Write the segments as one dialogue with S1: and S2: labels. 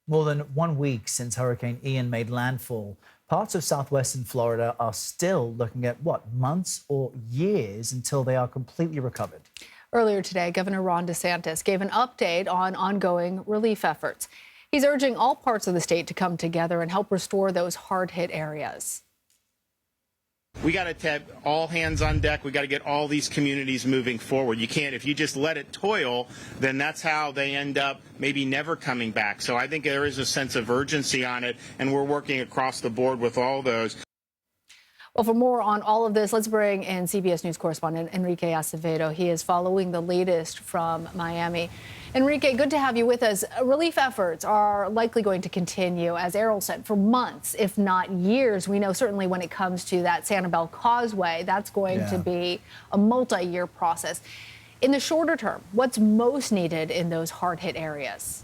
S1: More than 1 week since Hurricane Ian made landfall, parts of southwestern Florida are still looking at, months or years until they are completely recovered.
S2: Earlier today, Governor Ron DeSantis gave an update on ongoing relief efforts. He's urging all parts of the state to come together and help restore those hard-hit areas.
S3: We got to have all hands on deck. We got to get all these communities moving forward. You can't, if you just let it toil, then that's how they end up maybe never coming back. So I think there is a sense of urgency on it, and we're working across the board with all those.
S2: Well, for more on all of this, let's bring in CBS News correspondent Enrique Acevedo. He is following the latest from Miami. Enrique, good to have you with us. Relief efforts are likely going to continue, as Errol said, for months, if not years. We know certainly when it comes to that Sanibel Causeway, that's going to be a multi-year process. In the shorter term, what's most needed in those hard-hit areas?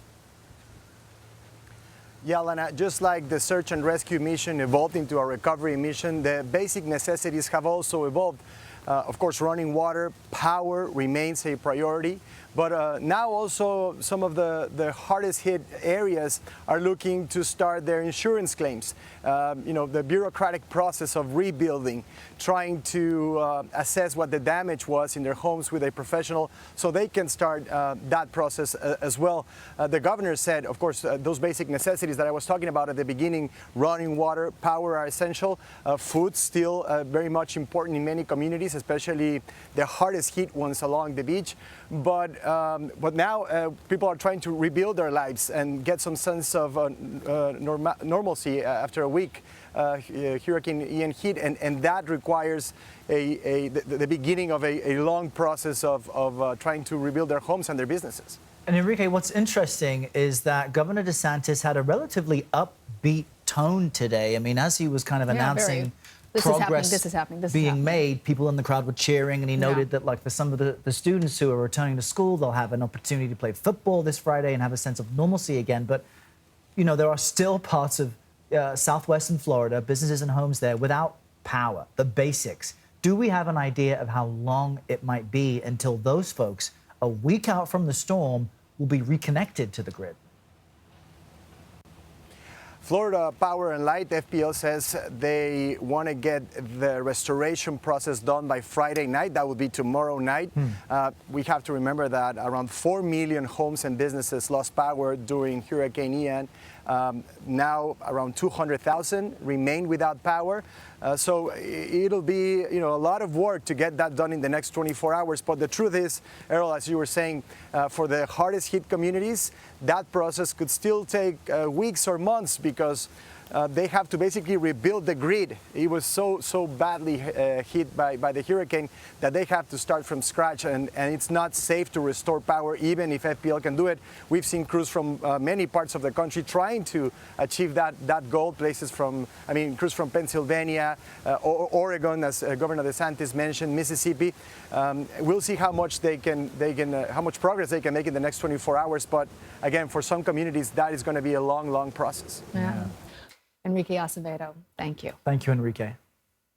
S4: Yeah, Lana, just like the search and rescue mission evolved into a recovery mission, the basic necessities have also evolved. Of course, running water, power remains a priority. But now also some of the hardest hit areas are looking to start their insurance claims. The bureaucratic process of rebuilding, trying to assess what the damage was in their homes with a professional so they can start that process as well. The governor said, of course, those basic necessities that I was talking about at the beginning, running water, power are essential. Food still very much important in many communities, especially the hardest hit ones along the beach. But now people are trying to rebuild their lives and get some sense of normalcy after a week. Hurricane Ian hit, and that requires the beginning of a long process of trying to rebuild their homes and their businesses.
S1: And Enrique, what's interesting is that Governor DeSantis had a relatively upbeat tone today. I mean, as he was kind of announcing progress being made, people in the crowd were cheering, and he noted that, like, for some of the students who are returning to school, they'll have an opportunity to play football this Friday and have a sense of normalcy again. But, there are still parts of southwestern Florida, businesses and homes there without power, the basics. Do we have an idea of how long it might be until those folks, a week out from the storm, will be reconnected to the grid?
S4: Florida Power and Light, FPL, says they want to get the restoration process done by Friday night. That will be tomorrow night. We have to remember that around 4 million homes and businesses lost power during Hurricane Ian. Now around 200,000 remain without power. So it'll be, a lot of work to get that done in the next 24 hours. But the truth is, Errol, as you were saying, for the hardest hit communities, that process could still take weeks or months because they have to basically rebuild the grid. It was so badly hit by the hurricane that they have to start from scratch, and it's not safe to restore power even if FPL can do it. We've seen crews from many parts of the country trying to achieve that goal. Crews from Pennsylvania, Oregon, as Governor DeSantis mentioned, Mississippi. We'll see how much how much progress they can make in the next 24 hours. But again, for some communities, that is going to be a long process.
S2: Yeah. Enrique Acevedo, thank you.
S1: Thank you, Enrique.